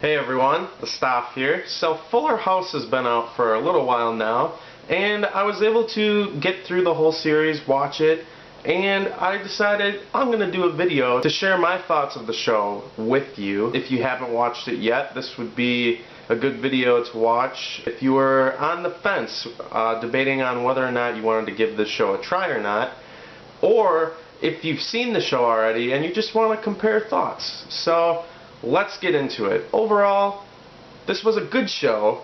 Hey everyone, the Staff here. So Fuller House has been out for a little while now, and I was able to get through the whole series, watch it, and I decided I'm going to do a video to share my thoughts of the show with you. If you haven't watched it yet, this would be a good video to watch. If you were on the fence, debating on whether or not you wanted to give this show a try or not, or if you've seen the show already and you just want to compare thoughts. So let's get into it. Overall, this was a good show,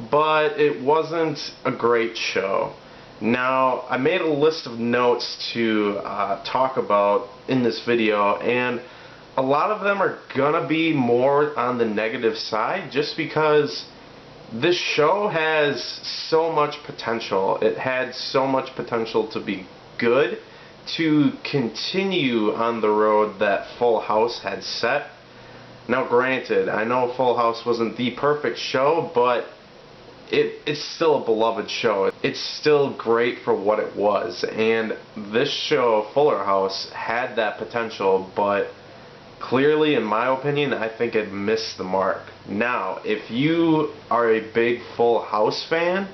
but it wasn't a great show. Now, I made a list of notes to talk about in this video, and a lot of them are gonna be more on the negative side just because this show has so much potential. It had so much potential to be good, to continue on the road that Full House had set. Now granted, I know Full House wasn't the perfect show, but it's still a beloved show. It's still great for what it was, and this show, Fuller House, had that potential, but clearly, in my opinion, I think it missed the mark. Now, if you are a big Full House fan,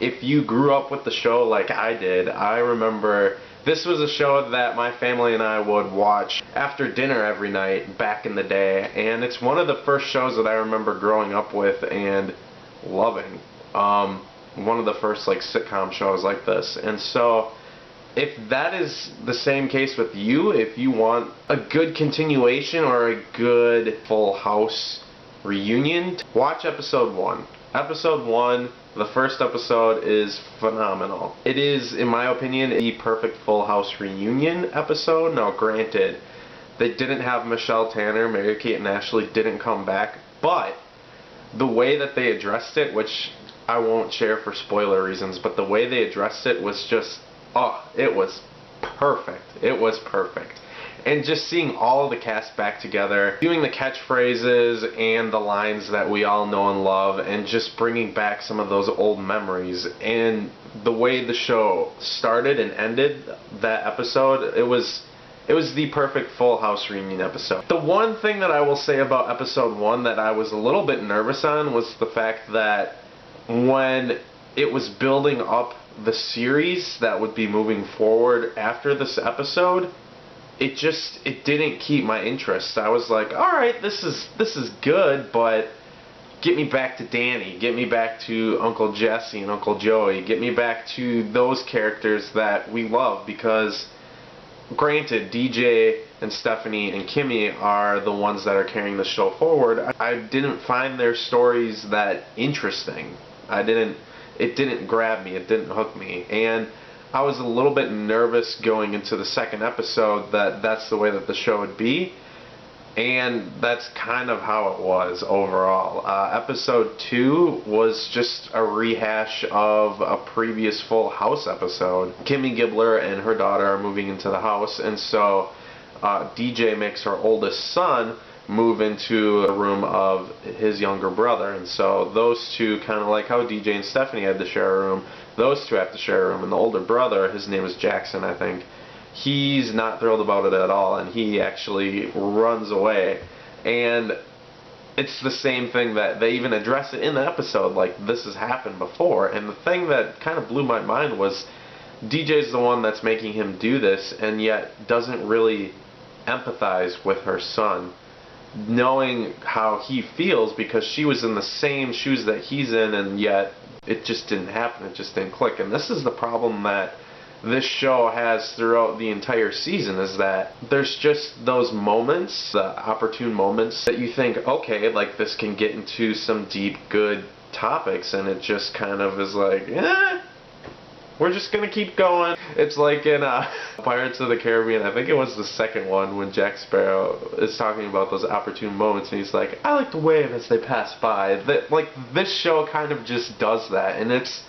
if you grew up with the show like I did, I remember this was a show that my family and I would watch after dinner every night back in the day, and it's one of the first shows that I remember growing up with and loving. One of the first like sitcom shows like this. And so if that is the same case with you, if you want a good continuation or a good Full House reunion, watch episode 1. Episode 1, the first episode, is phenomenal. It is, in my opinion, the perfect Full House reunion episode. Now granted, they didn't have Michelle Tanner, Mary-Kate and Ashley didn't come back, but the way that they addressed it, which I won't share for spoiler reasons, but the way they addressed it was just, oh, it was perfect. It was perfect. And just seeing all of the cast back together, doing the catchphrases and the lines that we all know and love, and just bringing back some of those old memories. And the way the show started and ended that episode, it was the perfect Full House reunion episode. The one thing that I will say about episode 1 that I was a little bit nervous on was the fact that when it was building up the series that would be moving forward after this episode, it didn't keep my interest. I was like, alright, this is good, but get me back to Danny, get me back to Uncle Jesse and Uncle Joey, get me back to those characters that we love, because granted, DJ and Stephanie and Kimmy are the ones that are carrying the show forward. I didn't find their stories that interesting. It didn't grab me, it didn't hook me, and I was a little bit nervous going into the second episode that that's the way that the show would be, and that's kind of how it was overall. Episode 2 was just a rehash of a previous Full House episode. Kimmy Gibbler and her daughter are moving into the house, and so DJ makes her oldest son move into a room of his younger brother, and so those two, kind of like how DJ and Stephanie had to share a room, those two have to share a room. And the older brother, his name is Jackson, I think, he's not thrilled about it at all, and he actually runs away. And it's the same thing that they even address it in the episode, like this has happened before. And the thing that kind of blew my mind was DJ's the one that's making him do this, and yet doesn't really empathize with her son, knowing how he feels, because she was in the same shoes that he's in, and yet it just didn't happen, it just didn't click. And this is the problem that this show has throughout the entire season, is that there's just those moments, the opportune moments, that you think, okay, like this can get into some deep, good topics, and it just kind of is like, we're just gonna keep going. It's like in Pirates of the Caribbean, I think it was the second one, when Jack Sparrow is talking about those opportune moments, and he's like, I like to wave as they pass by. Like, this show kind of just does that, and it's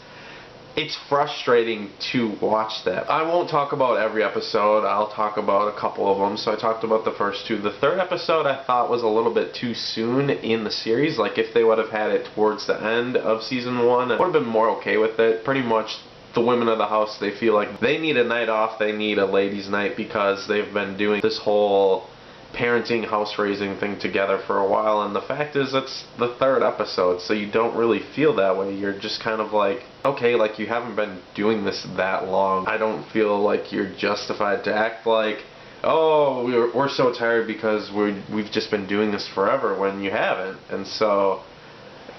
frustrating to watch that. I won't talk about every episode, I'll talk about a couple of them. So I talked about the first two. The third episode I thought was a little bit too soon in the series. Like, if they would have had it towards the end of season 1, I would have been more okay with it. Pretty much the women of the house, they feel like they need a night off, they need a ladies' night, because they've been doing this whole parenting, house raising thing together for a while, and the fact is it's the 3rd episode, so you don't really feel that way. You're just kind of like, okay, like you haven't been doing this that long. I don't feel like you're justified to act like, oh, we're so tired because we've just been doing this forever, when you haven't. And so,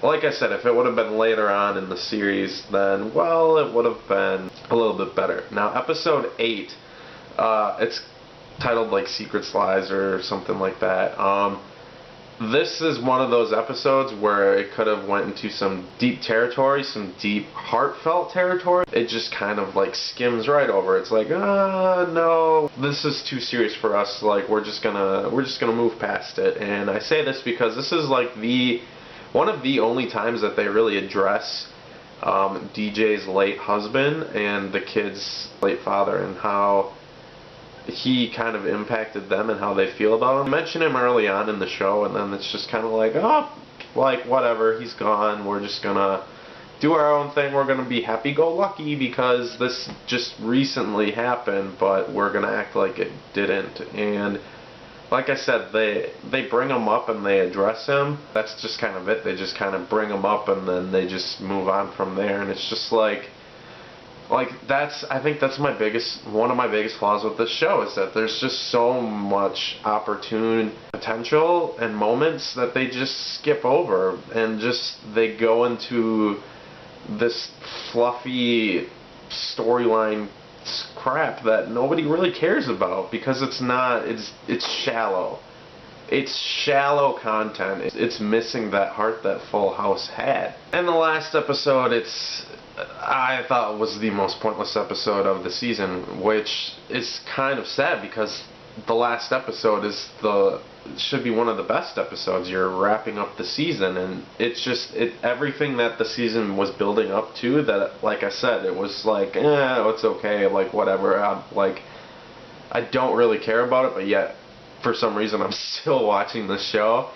like I said, if it would have been later on in the series, then, well, it would have been a little bit better. Now, episode 8, it's titled like Secrets, Lies, or something like that. This is one of those episodes where it could have went into some deep territory, some deep heartfelt territory. It just kind of like skims right over. It's like, no, this is too serious for us. Like we're just gonna move past it. And I say this because this is like one of the only times that they really address DJ's late husband and the kid's late father, and how he kind of impacted them and how they feel about him. I mention him early on in the show, and then it's just kind of like, oh, like whatever, he's gone, we're just gonna do our own thing, we're gonna be happy-go-lucky because this just recently happened, but we're gonna act like it didn't. And like I said, they bring him up and they address him. That's just kind of it. They just kind of bring him up and then they just move on from there, and it's just like I think that's one of my biggest flaws with this show, is that there's just so much opportune potential and moments that they just skip over, and just they go into this fluffy storyline crap that nobody really cares about, because it's shallow. It's shallow content. It's missing that heart that Full House had. And the last episode, I thought was the most pointless episode of the season, which is kind of sad because the last episode should be one of the best episodes. You're wrapping up the season, and it's just everything that the season was building up to, that, like I said, it was like, it's okay, like whatever, I don't really care about it, but yet for some reason I'm still watching the show.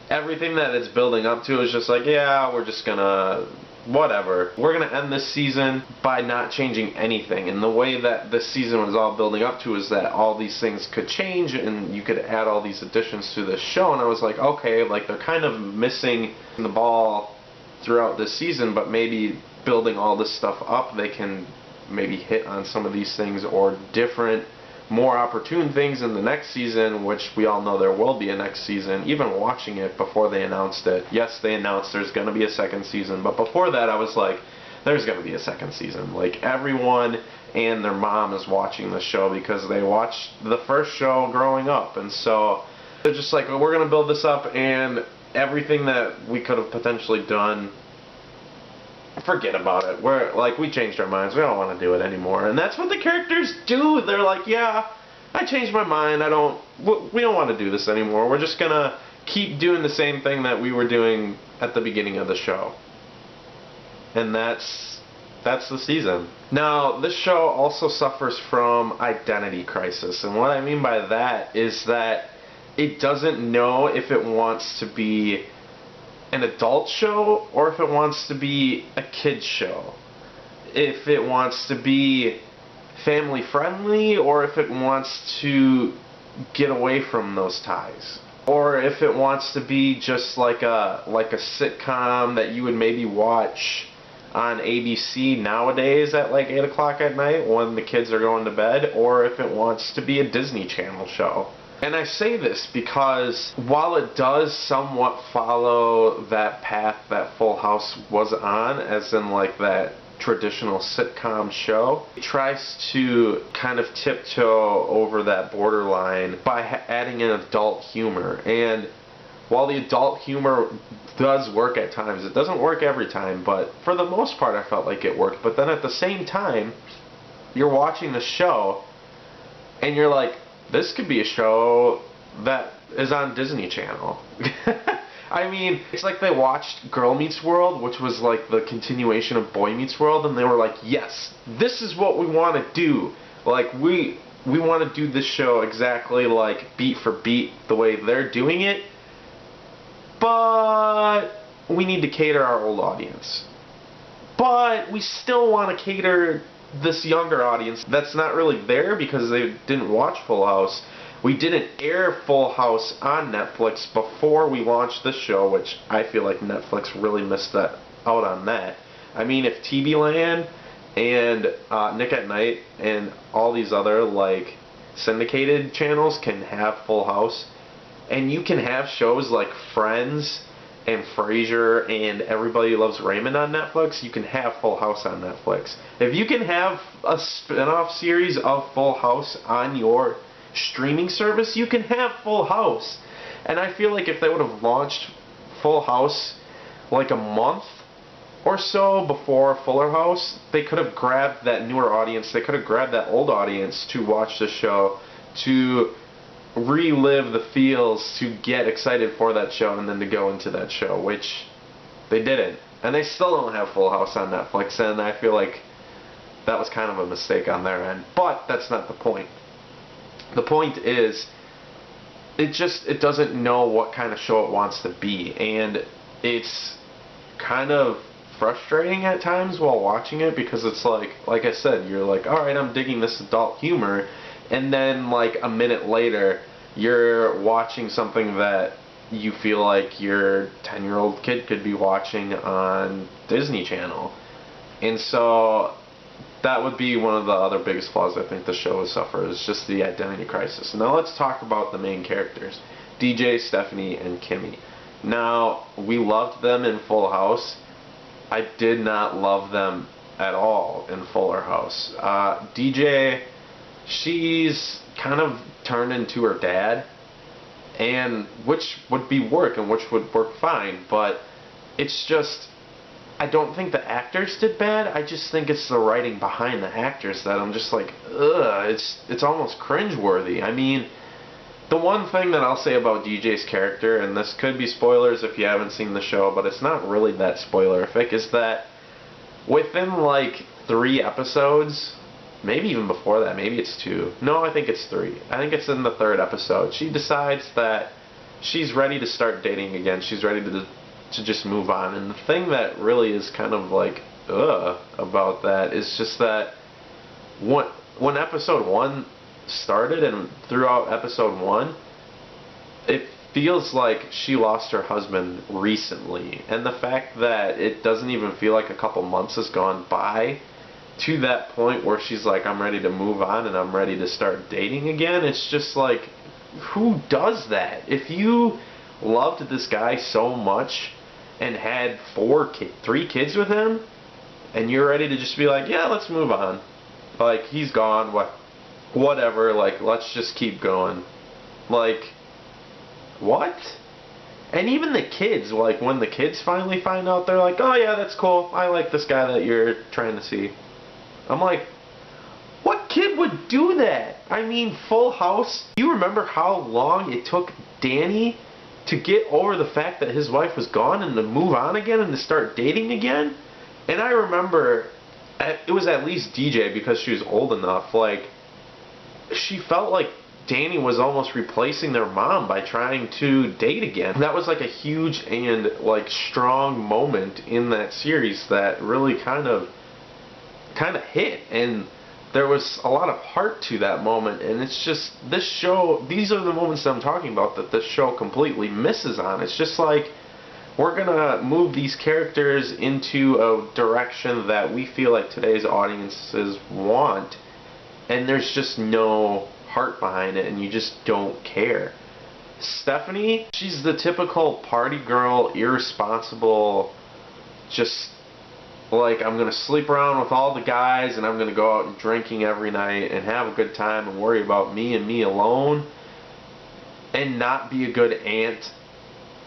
Everything that it's building up to is just like, yeah, we're just gonna whatever. We're gonna end this season by not changing anything, and the way that this season was all building up to is that all these things could change and you could add all these additions to this show, and I was like, okay, like they're kind of missing the ball throughout this season, but maybe building all this stuff up, they can maybe hit on some of these things, or different, more opportune things in the next season, which we all know there will be a next season. Even watching it before they announced it, yes, they announced there's going to be a second season, but before that I was like, there's going to be a second season. Like, everyone and their mom is watching the show because they watched the first show growing up, and so they're just like, well, we're going to build this up, and everything that we could have potentially done, forget about it. We changed our minds. We don't want to do it anymore. And that's what the characters do. They're like, yeah, I changed my mind. We don't want to do this anymore. We're just gonna keep doing the same thing that we were doing at the beginning of the show. And that's the season. Now, this show also suffers from identity crisis. And what I mean by that is that it doesn't know if it wants to be an adult show or if it wants to be a kid's show, if it wants to be family friendly or if it wants to get away from those ties, or if it wants to be just like a sitcom that you would maybe watch on ABC nowadays at like 8 o'clock at night when the kids are going to bed, or if it wants to be a Disney Channel show. And I say this because while it does somewhat follow that path that Full House was on, as in like that traditional sitcom show, it tries to kind of tiptoe over that borderline by adding in adult humor. And while the adult humor does work at times, it doesn't work every time, but for the most part I felt like it worked. But then at the same time, you're watching the show and you're like, this could be a show that is on Disney Channel. I mean, it's like they watched Girl Meets World, which was like the continuation of Boy Meets World, and they were like, yes, this is what we want to do. Like, we want to do this show exactly like beat for beat the way they're doing it, but we need to cater our old audience. But we still want to cater this younger audience that's not really there because they didn't watch Full House. We didn't air Full House on Netflix before we launched this show, which I feel like Netflix really missed out on that. I mean, if TV Land and Nick at Night and all these other like syndicated channels can have Full House, and you can have shows like Friends and Frasier and Everybody Loves Raymond on Netflix, you can have Full House on Netflix. If you can have a spin-off series of Full House on your streaming service, you can have Full House. And I feel like if they would have launched Full House like a month or so before Fuller House, they could have grabbed that newer audience, they could have grabbed that old audience to watch the show, to relive the feels, to get excited for that show, and then to go into that show, which they didn't. And they still don't have Full House on Netflix, and I feel like that was kind of a mistake on their end. But that's not the point. The point is, it doesn't know what kind of show it wants to be, and it's kind of frustrating at times while watching it, because it's like I said, you're like, alright, I'm digging this adult humor, and then like a minute later you're watching something that you feel like your 10-year-old kid could be watching on Disney Channel. And so that would be one of the other biggest flaws I think the show has suffered, is just the identity crisis. Now let's talk about the main characters, DJ, Stephanie, and Kimmy. Now, we loved them in Full House. I did not love them at all in Fuller House. DJ, she's kind of turned into her dad, and which would be work and which would work fine, but it's just, I don't think the actors did bad. I just think it's the writing behind the actors that I'm just like, ugh, it's almost cringeworthy. I mean, the one thing that I'll say about DJ's character, and this could be spoilers if you haven't seen the show, but it's not really that spoilerific, is that within like 3 episodes, maybe even before that, maybe it's 2. No, I think it's 3. I think it's in the 3rd episode. She decides that she's ready to start dating again. She's ready to just move on. And the thing that really is kind of like, about that is just that when episode 1 started and throughout episode 1, it feels like she lost her husband recently. And the fact that it doesn't even feel like a couple months has gone by to that point where she's like, I'm ready to move on and I'm ready to start dating again. It's just like, who does that? If you loved this guy so much and had 3 kids with him, and you're ready to just be like, yeah, let's move on. Like, he's gone, whatever, like, let's just keep going. Like, what? And even the kids, like, when the kids finally find out, they're like, oh yeah, that's cool, I like this guy that you're trying to see. I'm like, what kid would do that? I mean, Full House, you remember how long it took Danny to get over the fact that his wife was gone and to move on again and to start dating again? And I remember, it was at least DJ, because she was old enough, like, she felt like Danny was almost replacing their mom by trying to date again. That was like a huge and like strong moment in that series that really kind of hit, and there was a lot of heart to that moment. And it's just, this show, these are the moments that I'm talking about that this show completely misses on. It's just like, we're gonna move these characters into a direction that we feel like today's audiences want, and there's just no heart behind it, and you just don't care. Stephanie, she's the typical party girl, irresponsible, just like, I'm gonna sleep around with all the guys and I'm gonna go out and drinking every night and have a good time and worry about me and me alone, and not be a good aunt,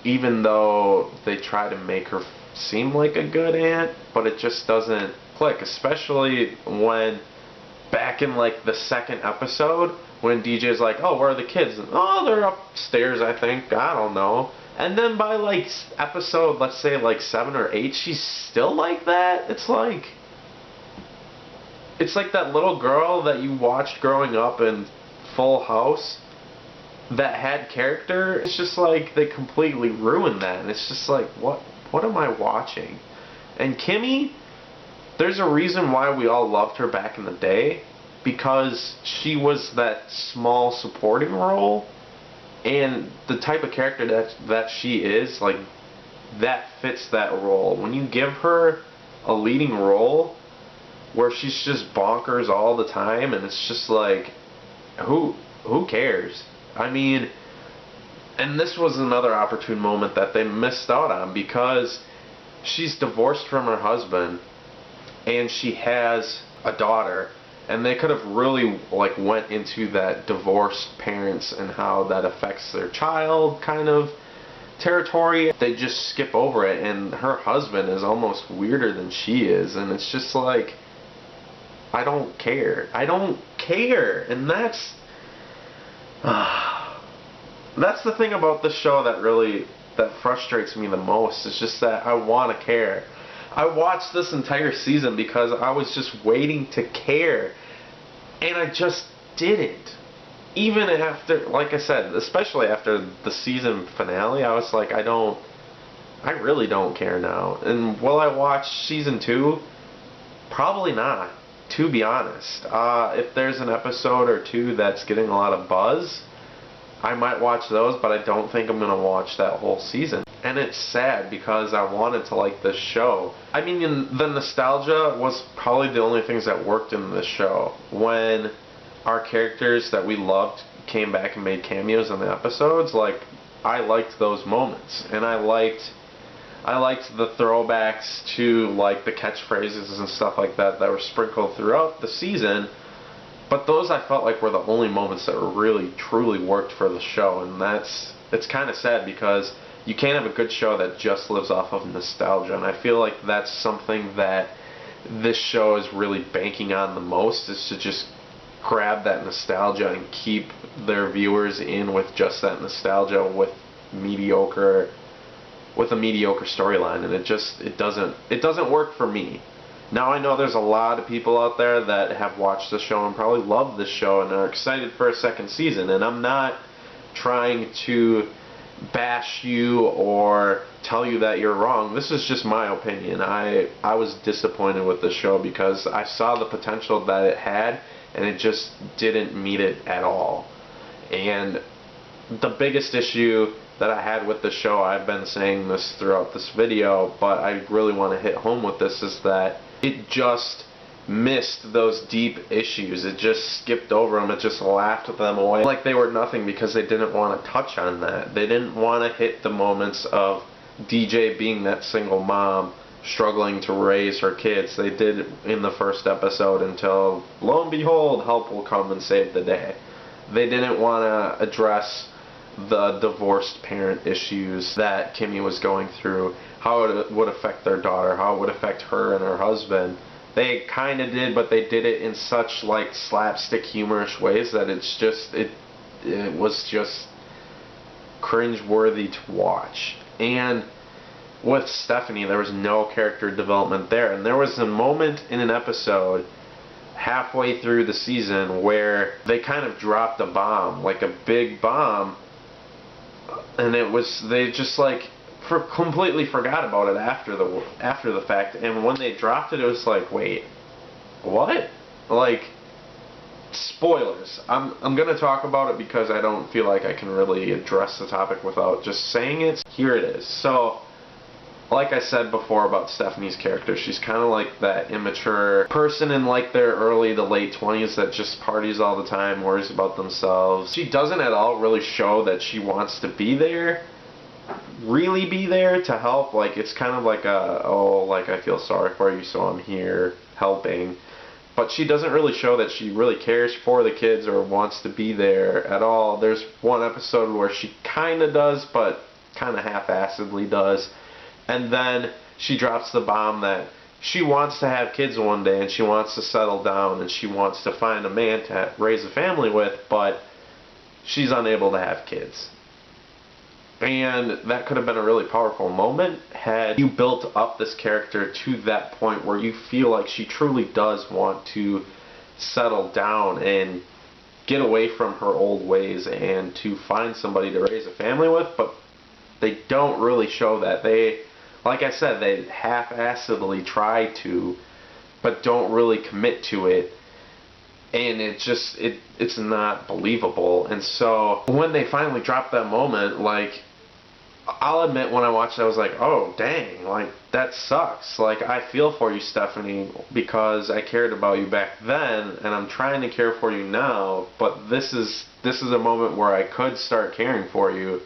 even though they try to make her seem like a good aunt, but it just doesn't click, especially when back in like the 2nd episode, when DJ's like, oh, where are the kids? And, oh, they're upstairs, I think, I don't know. And then by like episode, let's say like 7 or 8, she's still like that. It's like that little girl that you watched growing up in Full House that had character. It's just like they completely ruined that, and it's just like, what am I watching? And Kimmy, there's a reason why we all loved her back in the day, because she was that small supporting role, and the type of character that she is, like, that fits that role. When you give her a leading role where she's just bonkers all the time, and it's just like, who cares? I mean, and this was another opportune moment that they missed out on, because she's divorced from her husband and she has a daughter, and they could have really like went into that divorced parents and how that affects their child kind of territory. They just skip over it, and her husband is almost weirder than she is, and it's just like, I don't care. I don't care. And that's the thing about this show that frustrates me the most. It's just that I want to care. I watched this entire season because I was just waiting to care, and I just didn't. Even after, like I said, especially after the season finale, I was like, I really don't care now. And will I watch season 2? Probably not, to be honest. If there's an episode or two that's getting a lot of buzz, I might watch those, but I don't think I'm going to watch that whole season. And it's sad because I wanted to like this show. I mean, the nostalgia was probably the only things that worked in this show. When our characters that we loved came back and made cameos in the episodes, like, I liked those moments. And I liked the throwbacks to, like, the catchphrases and stuff like that were sprinkled throughout the season. But those I felt like were the only moments that really, truly worked for the show. And it's kind of sad because you can't have a good show that just lives off of nostalgia. And I feel like that's something that this show is really banking on the most, is to just grab that nostalgia and keep their viewers in with just that nostalgia with a mediocre storyline. And it doesn't work for me. Now, I know there's a lot of people out there that have watched the show and probably love this show and are excited for a second season, and I'm not trying to bash you or tell you that you're wrong. This is just my opinion. I was disappointed with the show because I saw the potential that it had, and it just didn't meet it at all. And the biggest issue that I had with the show, I've been saying this throughout this video, but I really want to hit home with this, is that it just missed those deep issues. It just skipped over them. It just laughed them away like they were nothing, because they didn't want to touch on that. They didn't want to hit the moments of DJ being that single mom struggling to raise her kids. They did in the first episode until, lo and behold, help will come and save the day. They didn't want to address the divorced parent issues that Kimmy was going through, how it would affect their daughter, how it would affect her and her husband. They kind of did, but they did it in such like slapstick humorous ways that it was just cringe-worthy to watch. And with Stephanie, there was no character development there. And there was a moment in an episode halfway through the season where they kind of dropped a bomb, like a big bomb, and they just like completely forgot about it after the fact. And when they dropped it, it was like, wait, what? Like, spoilers. I'm gonna talk about it because I don't feel like I can really address the topic without just saying it. Here it is. So, like I said before about Stephanie's character, she's kind of like that immature person in like their early to late 20s that just parties all the time, worries about themselves. She doesn't at all really show that she wants to really be there to help. Like, it's kind of like like, I feel sorry for you, so I'm here helping. But she doesn't really show that she really cares for the kids or wants to be there at all. There's one episode where she kind of does, but kind of half-assedly does. And then she drops the bomb that she wants to have kids one day, and she wants to settle down, and she wants to find a man to raise a family with, but she's unable to have kids. And that could have been a really powerful moment had you built up this character to that point where you feel like she truly does want to settle down and get away from her old ways and to find somebody to raise a family with. But they don't really show that. Like I said, they half-assedly try to, but don't really commit to it. and it's not believable. And so when they finally dropped that moment, like, I'll admit when I watched it, I was like, oh dang, like that sucks. Like, I feel for you, Stephanie, because I cared about you back then, and I'm trying to care for you now, but this is a moment where I could start caring for you.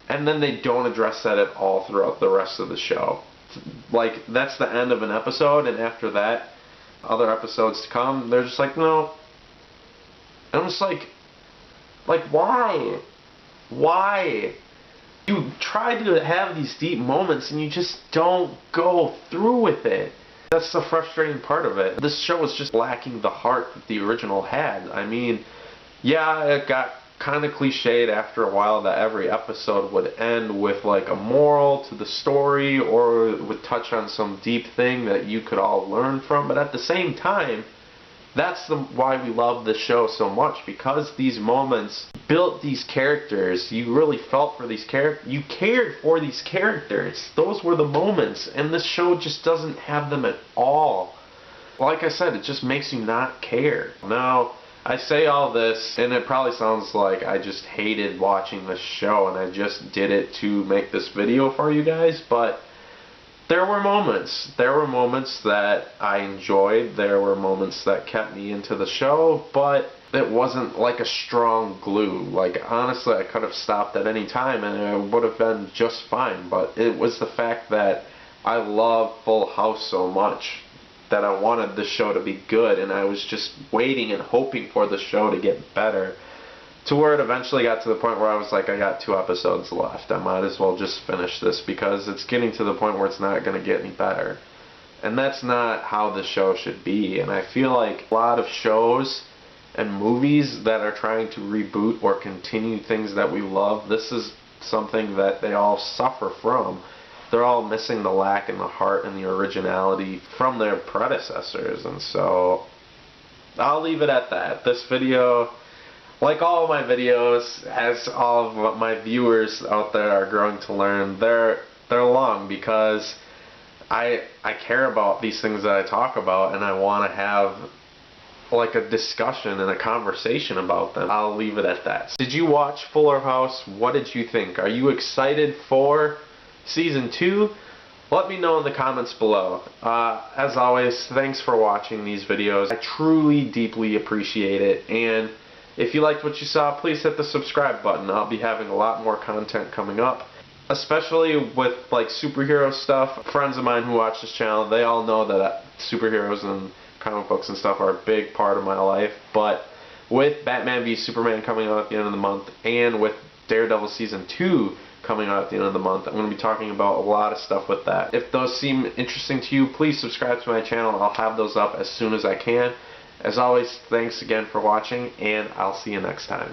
And then they don't address that at all throughout the rest of the show. Like, that's the end of an episode, and after that, other episodes to come, they're just like, no. And I'm just like, why? Why? You try to have these deep moments, and you just don't go through with it. That's the frustrating part of it. This show was just lacking the heart that the original had. I mean, yeah, it got kind of cliched after a while that every episode would end with like a moral to the story, or would touch on some deep thing that you could all learn from. But at the same time, that's why we love this show so much, because these moments built these characters. You really felt for these characters. You cared for these characters. Those were the moments, and this show just doesn't have them at all. Like I said, it just makes you not care. Now, I say all this, and it probably sounds like I just hated watching this show and I just did it to make this video for you guys, but there were moments. There were moments that I enjoyed. There were moments that kept me into the show, but it wasn't like a strong glue. Like, honestly, I could have stopped at any time and it would have been just fine, but it was the fact that I love Full House so much that I wanted the show to be good, and I was just waiting and hoping for the show to get better, to where it eventually got to the point where I was like, I got 2 episodes left. I might as well just finish this, because it's getting to the point where it's not going to get any better. And that's not how the show should be. And I feel like a lot of shows and movies that are trying to reboot or continue things that we love, this is something that they all suffer from. They're all missing the lack in the heart and the originality from their predecessors. And so I'll leave it at that. This video, like all of my videos, as all of what my viewers out there are growing to learn, they're long, because I care about these things that I talk about, and I want to have like a discussion and a conversation about them. I'll leave it at that. Did you watch Fuller House? What did you think? Are you excited for Season 2? Let me know in the comments below. As always, thanks for watching these videos. I truly, deeply appreciate it. And if you liked what you saw, please hit the subscribe button. I'll be having a lot more content coming up, especially with like superhero stuff. Friends of mine who watch this channel, they all know that superheroes and comic books and stuff are a big part of my life. But with Batman v Superman coming out at the end of the month, and with Daredevil Season 2 coming out at the end of the month, I'm going to be talking about a lot of stuff with that. If those seem interesting to you, please subscribe to my channel. I'll have those up as soon as I can. As always, thanks again for watching, and I'll see you next time.